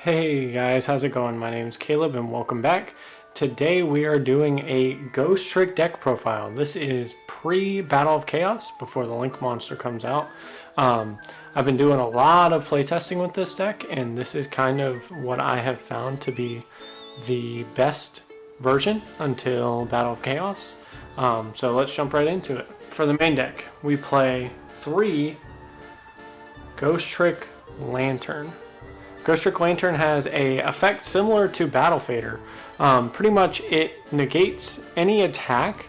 Hey guys, how's it going? My name is Caleb and welcome back. Today we are doing a Ghostrick deck profile. This is pre-Battle of Chaos, before the Link monster comes out. I've been doing a lot of playtesting with this deck, and this is kind of what I have found to be the best version until Battle of Chaos. So let's jump right into it. For the main deck, we play 3 Ghostrick Lantern. Ghostrick Lantern has a effect similar to Battle Fader. Pretty much it negates any attack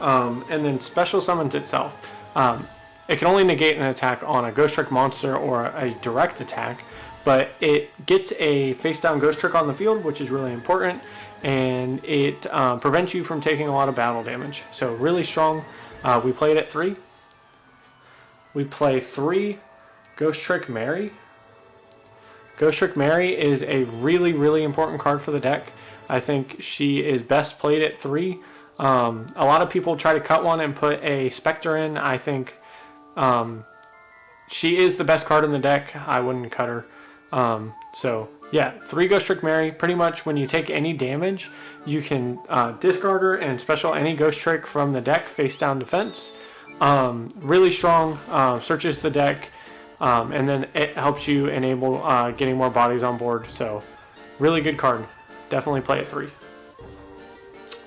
and then special summons itself. It can only negate an attack on a Ghostrick monster or a direct attack, but it gets a face down Ghostrick on the field, which is really important, and it prevents you from taking a lot of battle damage. So really strong. We play it at 3. We play 3 Ghostrick Mary. Ghostrick Mary is a really important card for the deck. I think she is best played at 3. A lot of people try to cut one and put a Spectre in. I think she is the best card in the deck. I wouldn't cut her. So yeah, 3 Ghostrick Mary. Pretty much when you take any damage, you can discard her and special any Ghostrick from the deck face down defense. Really strong, searches the deck. And then it helps you enable getting more bodies on board. So really good card. Definitely play at 3.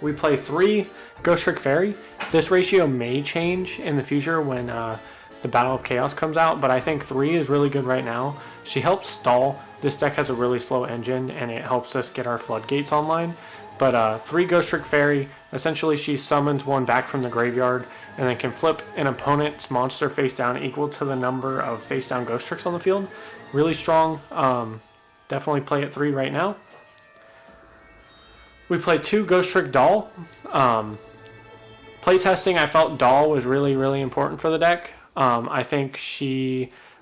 We play 3 Ghostrick Fairy. This ratio may change in the future when the Battle of Chaos comes out, but I think 3 is really good right now. She helps stall. This deck has a really slow engine, and it helps us get our floodgates online. But 3 Ghostrick Fairy, essentially she summons one back from the graveyard, and then can flip an opponent's monster face down equal to the number of face down Ghostricks on the field. Really strong. Definitely play at 3 right now. We play 2 Ghostrick Doll. Playtesting, I felt Doll was really important for the deck. I think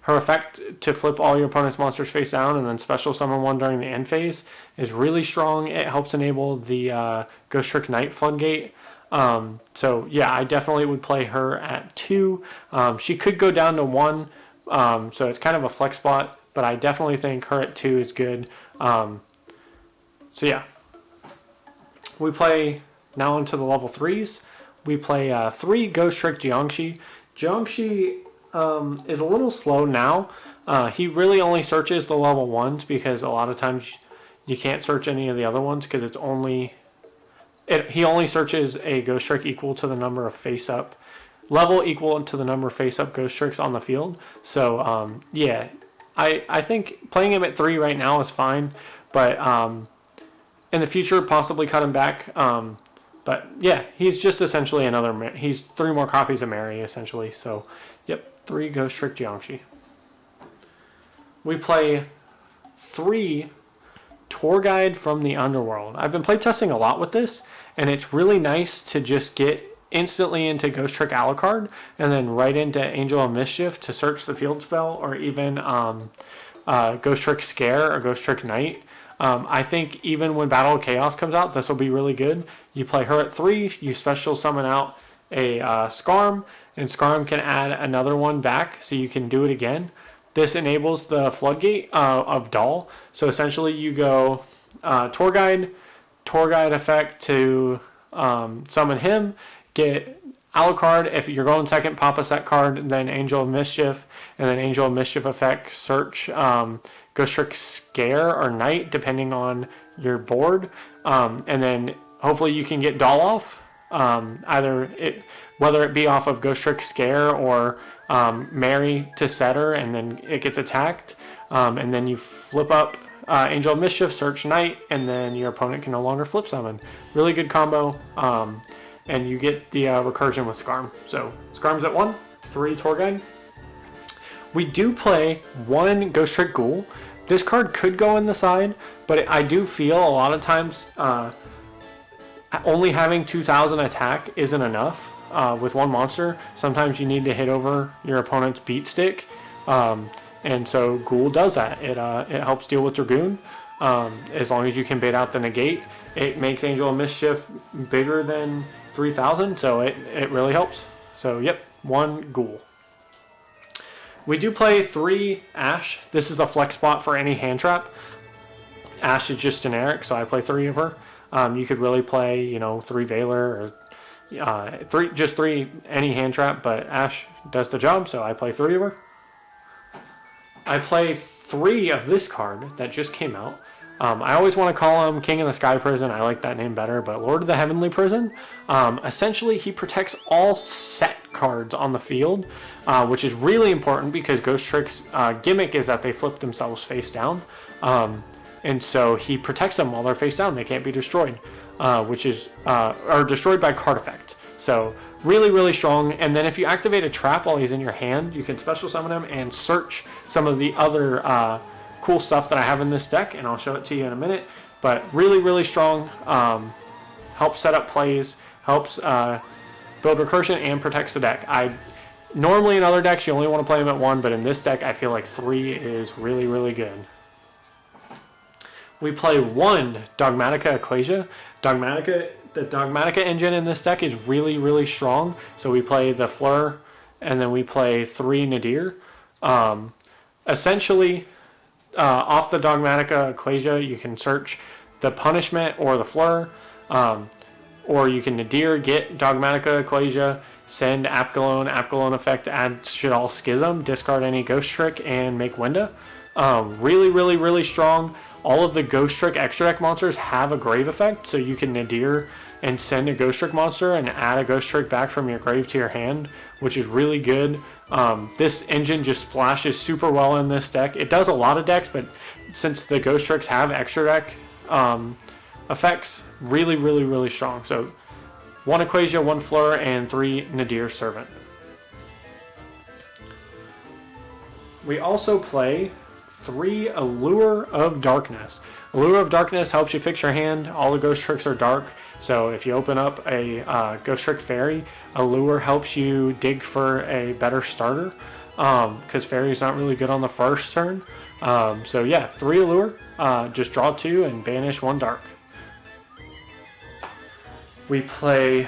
her effect to flip all your opponent's monsters face down and then special summon one during the end phase is really strong. It helps enable the Ghostrick Knight floodgate. So yeah, I definitely would play her at 2. She could go down to 1, so it's kind of a flex spot, but I definitely think her at 2 is good. So yeah. We play now into the level 3s. We play 3 Ghostrick Jiangshi. Jiangshi is a little slow now. He really only searches the level 1s because a lot of times you can't search any of the other ones because it's only... he only searches a Ghostrick equal to the number of face-up, level equal to the number of face-up Ghostricks on the field. So, yeah, I think playing him at 3 right now is fine, but in the future, possibly cut him back. But, yeah, he's just essentially he's 3 more copies of Mary, essentially. So, yep, 3 Ghostrick Jiangshi. We play 3 Tour Guide from the Underworld. I've been playtesting a lot with this, and it's really nice to just get instantly into Ghostrick Alucard and then right into Angel of Mischief to search the field spell, or even Ghostrick Scare or Ghostrick Knight. I think even when Battle of Chaos comes out, this will be really good. You play her at 3, you special summon out a Skarm, and Skarm can add another one back, so you can do it again. This enables the floodgate of Doll. So essentially you go Tour Guide effect to summon him, get Alucard. If you're going second, pop a set card, then Angel of Mischief, and then Angel of Mischief effect, search Ghostrick Scare or Knight, depending on your board. And then hopefully you can get Doll off. Whether it be off of Ghostrick Scare or Mary to set her, and then it gets attacked, and then you flip up Angel of Mischief, search Knight, and then your opponent can no longer flip summon. Really good combo, and you get the recursion with Skarm. So Skarm's at 1, 3 Tour Guide. We do play 1 Ghostrick Ghoul. This card could go in the side, but I do feel a lot of times only having 2,000 attack isn't enough with one monster. Sometimes you need to hit over your opponent's beat stick, and so Ghoul does that. It helps deal with Dragoon. As long as you can bait out the negate, it makes Angel of Mischief bigger than 3,000, so it really helps. So yep, 1 Ghoul. We do play 3 Ash. This is a flex spot for any hand trap. Ash is just generic, so I play 3 of her. You could really play, you know, 3 Veiler or just three any hand trap, but Ash does the job, so I play 3 of her. I play 3 of this card that just came out. I always want to call him King of the Sky Prison. I like that name better, but Lord of the Heavenly Prison. Essentially, he protects all set cards on the field, which is really important because Ghostrick's gimmick is that they flip themselves face down. And so he protects them while they're face down. They can't be destroyed, or destroyed by card effect. So really, really strong. And then if you activate a trap while he's in your hand, you can special summon him and search some of the other cool stuff that I have in this deck, and I'll show it to you in a minute. But really, really strong. Helps set up plays, helps build recursion, and protects the deck. Normally in other decks you only want to play him at 1, but in this deck I feel like 3 is really, really good. We play 1 Dogmatica Equasia. The Dogmatica engine in this deck is really, really strong. So we play the Fleur, and then we play 3 Nadir. Essentially, off the Dogmatica Equasia, you can search the Punishment or the Fleur, or you can Nadir, get Dogmatica Equasia, send Apgalone effect, add Shadal Schism, discard any Ghostrick, and make Winda. Really, really, really strong. All of the Ghostrick extra deck monsters have a grave effect, so you can Nadir and send a Ghostrick monster and add a Ghostrick back from your grave to your hand, which is really good. This engine just splashes super well in this deck. It does a lot of decks, but since the Ghostricks have extra deck effects, really, really, really strong. So 1 Equasia, 1 Fleur, and 3 Nadir Servant. We also play 3 Allure of Darkness. Allure of Darkness helps you fix your hand. All the Ghostricks are dark, so if you open up a Ghostrick Fairy, Allure helps you dig for a better starter, because Fairy's not really good on the first turn. So yeah, 3 Allure, just draw 2 and banish 1 dark. We play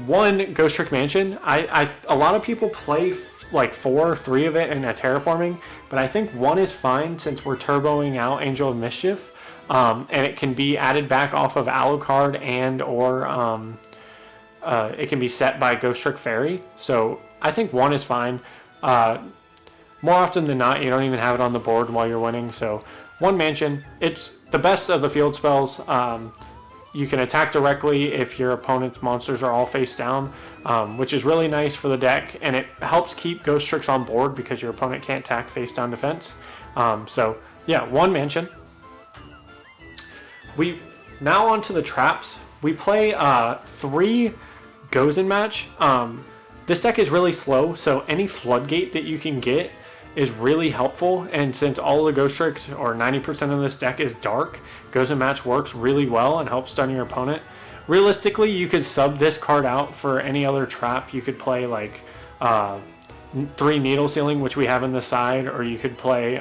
1 Ghostrick Mansion. A lot of people play like 4 or 3 of it in a terraforming, but I think 1 is fine since we're turboing out Angel of Mischief, and it can be added back off of Alucard and or it can be set by Ghostrick Fairy. So I think 1 is fine. More often than not, you don't even have it on the board while you're winning. So 1 Mansion, it's the best of the field spells. You can attack directly if your opponent's monsters are all face down, which is really nice for the deck, and it helps keep Ghostricks on board because your opponent can't attack face down defense. So yeah, 1 Mansion. Now onto the traps. We play 3 Goes in Match. This deck is really slow, so any Floodgate that you can get is really helpful, and since all the Ghostricks, or 90% of this deck, is dark, Goes in Match works really well and helps stun your opponent. Realistically, you could sub this card out for any other trap. You could play like 3 Needle Sealing, which we have in the side, or you could play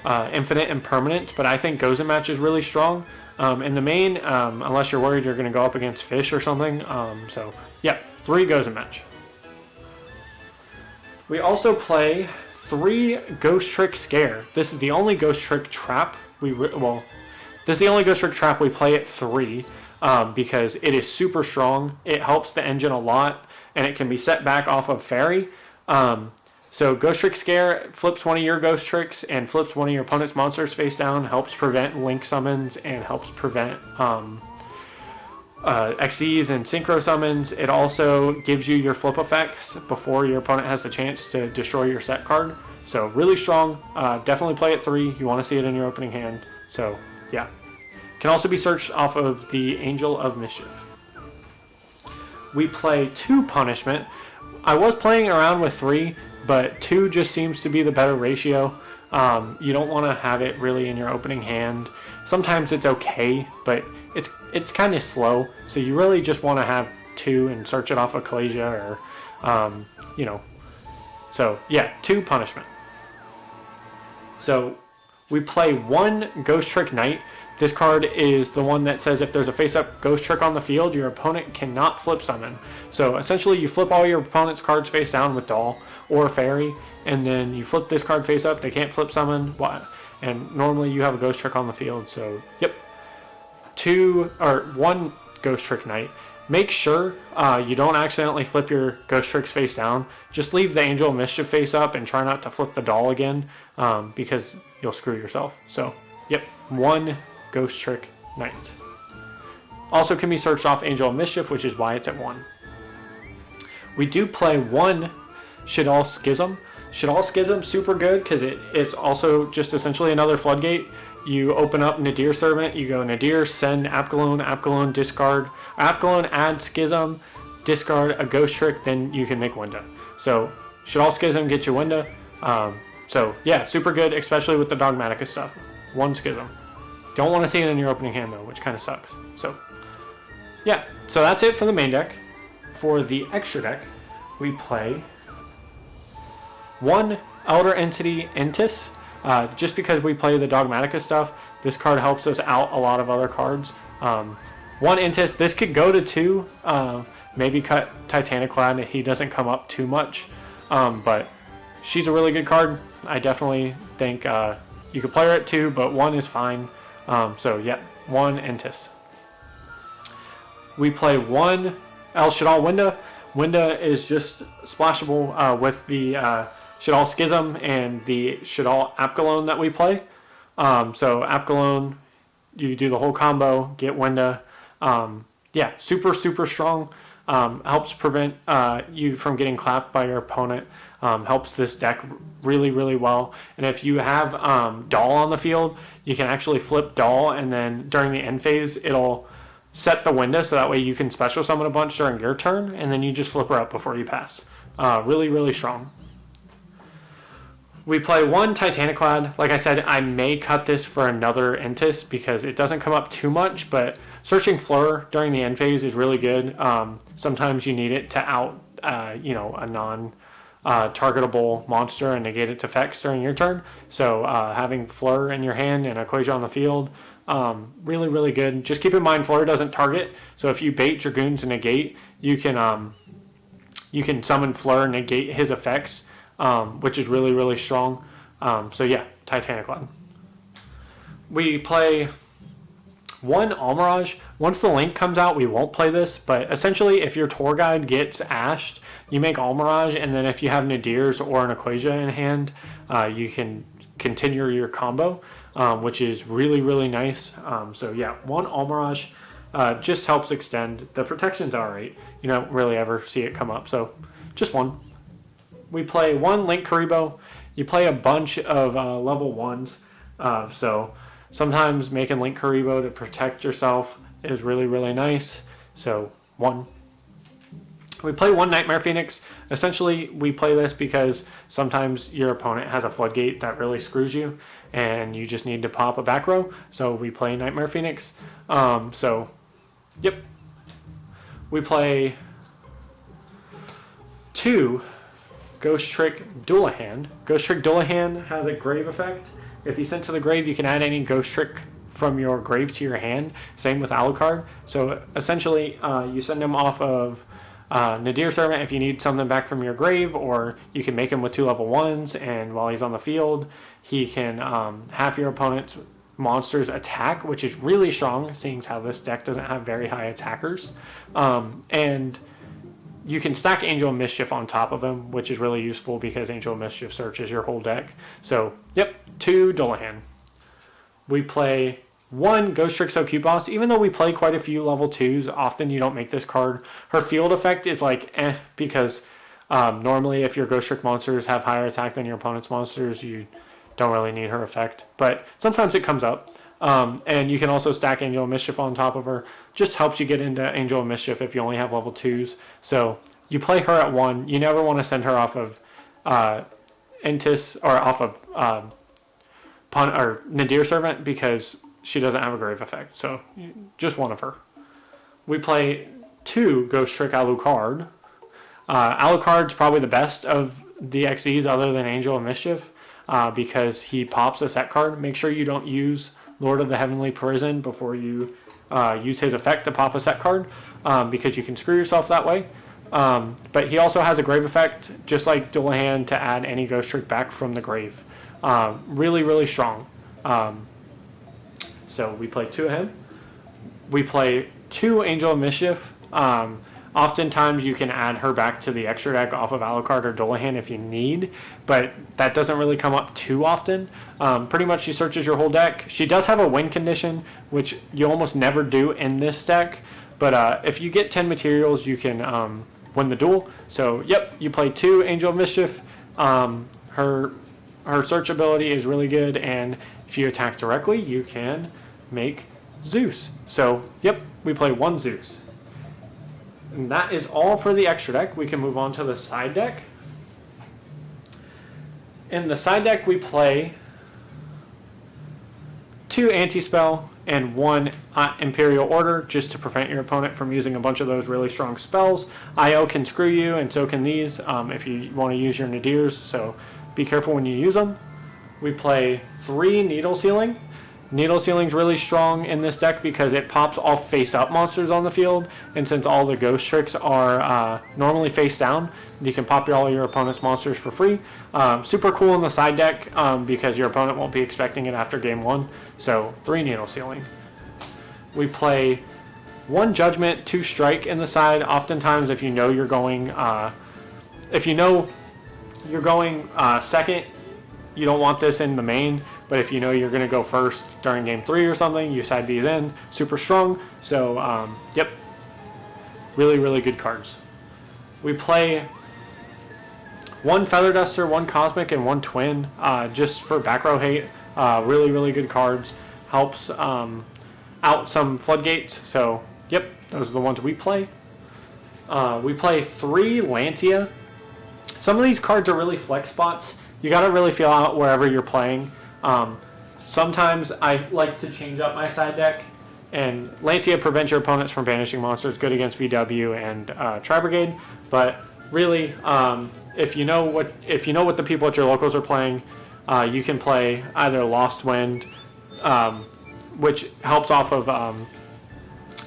Infinite Impermanent, but I think Goes in Match is really strong. In the main, unless you're worried you're going to go up against Fish or something. So yeah, 3 Goes in Match. We also play 3 Ghostrick Scare. This is the only Ghostrick trap this is the only Ghostrick trap we play at 3, because it is super strong. It helps the engine a lot, and it can be set back off of Fairy. So Ghostrick Scare flips 1 of your Ghostricks and flips 1 of your opponent's monsters face down, helps prevent Link summons, and helps prevent XDs and Synchro summons. It also gives you your flip effects before your opponent has the chance to destroy your set card. So really strong. Definitely play at 3. You want to see it in your opening hand. So yeah. Can also be searched off of the Angel of Mischief. We play 2 Punishment. I was playing around with 3, but 2 just seems to be the better ratio. You don't want to have it really in your opening hand. Sometimes it's okay, but it's kind of slow, so you really just want to have 2 and search it off of Equasia, or so yeah, 2 Punishment. So we play 1 Ghostrick Knight. This card is the one that says if there's a face-up Ghostrick on the field, your opponent cannot flip summon. So essentially you flip all your opponent's cards face down with Doll or Fairy, and then you flip this card face up, they can't flip summon, and normally you have a Ghostrick on the field. So yep, one Ghostrick Knight. Make sure you don't accidentally flip your Ghostricks face down. Just leave the Angel of Mischief face up and try not to flip the doll again, because you'll screw yourself. So yep, one Ghostrick Knight. Also can be searched off Angel of Mischief, which is why it's at 1. We do play one Shaddoll Schism. Shaddoll Schism, super good because it's also just essentially another floodgate. You open up Nadir Servant, you go Nadir, send Apgalone, Apgalone, discard, Apgalone, add Schism, discard a Ghostrick, then you can make Winda. So Shaddoll Schism gets you Winda. So yeah, super good, especially with the Dogmatica stuff. One Schism. Don't want to see it in your opening hand though, which kind of sucks. So yeah, so that's it for the main deck. For the extra deck, we play one Elder Entity Entis. Just because we play the Dogmatica stuff, this card helps us out a lot of other cards. One Entis, this could go to 2, maybe cut Titaniclad if he doesn't come up too much. But she's a really good card. I definitely think you could play her at 2, but 1 is fine. So yeah, one Entis. We play one El Shaddoll Winda. Winda is just splashable with the Shaddoll Schism and the Shaddoll Apgalone that we play. So Apgalone, you do the whole combo, get Winda. Yeah, super, super strong. Helps prevent you from getting clapped by your opponent. Helps this deck really, really well. And if you have Doll on the field, you can actually flip Doll, and then during the end phase, it'll set the Winda so that way you can special summon a bunch during your turn, and then you just flip her up before you pass. Really, really strong. We play one Titaniclad. Like I said, I may cut this for another Entis because it doesn't come up too much, but searching Fleur during the end phase is really good. Sometimes you need it to out, a non-targetable monster and negate its effects during your turn. So having Fleur in your hand and Equasia on the field, really, really good. Just keep in mind, Fleur doesn't target, so if you bait Dragoons and negate, you can summon Fleur and negate his effects, which is really, really strong. So yeah, Titaniclad. We play one Almirage. Once the link comes out, we won't play this, but essentially if your tour guide gets ashed, you make Almirage, and then if you have Nadirs or an Equasia in hand, you can continue your combo, which is really, really nice. So yeah, one Almirage just helps extend. The protection's alright. You don't really ever see it come up, so just one. We play one Link Karibo. You play a bunch of level 1s, so sometimes making Link Karibo to protect yourself is really, really nice. So one. We play one Nightmare Phoenix. Essentially, we play this because sometimes your opponent has a floodgate that really screws you, and you just need to pop a back row. So we play Nightmare Phoenix. So, yep. We play two Ghostrick Dullahan. Ghostrick Dullahan has a grave effect. If he's sent to the grave, you can add any Ghostrick from your grave to your hand. Same with Alucard. So essentially, you send him off of Nadir Servant if you need something back from your grave, or you can make him with 2 level 1s, and while he's on the field, he can have your opponent's monsters attack, which is really strong, seeing as how this deck doesn't have very high attackers. And you can stack Angel of Mischief on top of him, which is really useful because Angel of Mischief searches your whole deck. So, yep, 2 Dullahan. We play one Ghostricks So Cute Boss. Even though we play quite a few level 2s, often you don't make this card. Her field effect is like because normally if your Ghostrick monsters have higher attack than your opponent's monsters, you don't really need her effect. But sometimes it comes up. And you can also stack Angel of Mischief on top of her. Just helps you get into Angel of Mischief if you only have level 2s. So you play her at 1. You never want to send her off of Entis or off of Nadir Servant because she doesn't have a grave effect. So just one of her. We play 2 Ghostrick Alucard. Alucard's probably the best of the XEs other than Angel of Mischief because he pops a set card. Make sure you don't use Lord of the Heavenly Prison before you use his effect to pop a set card because you can screw yourself that way. But he also has a grave effect, just like Dullahan, to add any Ghostrick back from the grave. Really, really strong. So we play 2 of him. We play 2 Angel of Mischief. Oftentimes you can add her back to the extra deck off of Alucard or Dullahan if you need, but that doesn't really come up too often. Pretty much she searches your whole deck. She does have a win condition, which you almost never do in this deck, but if you get 10 materials, you can win the duel. So, yep, you play 2 Angel of Mischief. Her search ability is really good, and if you attack directly, you can make Zeus. So, yep, we play 1 Zeus. And that is all for the extra deck. We can move on to the side deck. In the side deck, we play 2 Anti-Spell and 1 Imperial Order, just to prevent your opponent from using a bunch of those really strong spells. IO can screw you, and so can these if you want to use your Nadirs, so be careful when you use them. We play 3 Needle Sealing. Needle Sealing's really strong in this deck because it pops all face-up monsters on the field, and since all the Ghostricks are normally face-down, you can pop all your opponent's monsters for free. Super cool in the side deck because your opponent won't be expecting it after game 1, so 3 Needle Sealing. We play 1 Judgment, 2 Strike in the side. Oftentimes, if you know you're going second, you don't want this in the main, but if you know you're going to go first during game 3 or something, you side these in. Super strong. So, yep. Really, really good cards. We play 1 Feather Duster, 1 Cosmic, and 1 Twin, just for back row hate. Really, really good cards. Helps out some floodgates. So, yep, those are the ones we play. We play 3 Lantia. Some of these cards are really flex spots. You got to really feel out wherever you're playing. Sometimes I like to change up my side deck, and Lantia prevents your opponents from banishing monsters, good against VW and Tri-Brigade. But really, if you know what the people at your locals are playing, you can play either Lost Wind, which helps off of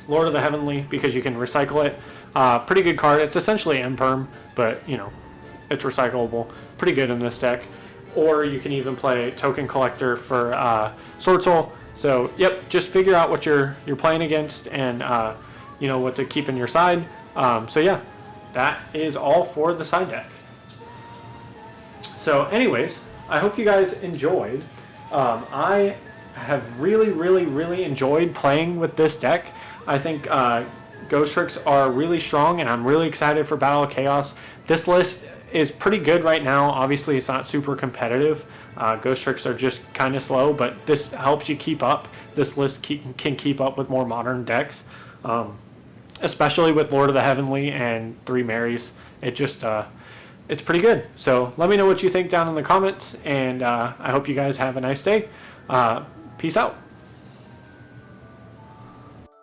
Lord of the Heavenly because you can recycle it. Pretty good card. It's essentially Imperm, but it's recyclable. Pretty good in this deck. Or you can even play Token Collector for Sword Soul. So, yep, just figure out what you're playing against and what to keep in your side. So yeah, that is all for the side deck. So, anyways, I hope you guys enjoyed. I have really, really, really enjoyed playing with this deck. I think Ghostricks are really strong, and I'm really excited for Battle of Chaos. This list is pretty good right now. Obviously, it's not super competitive. Ghostricks are just kind of slow, but this helps you keep up. This list can keep up with more modern decks, especially with Lord of the Heavenly and 3 Marys. It's pretty good. So let me know what you think down in the comments, and I hope you guys have a nice day. Peace out.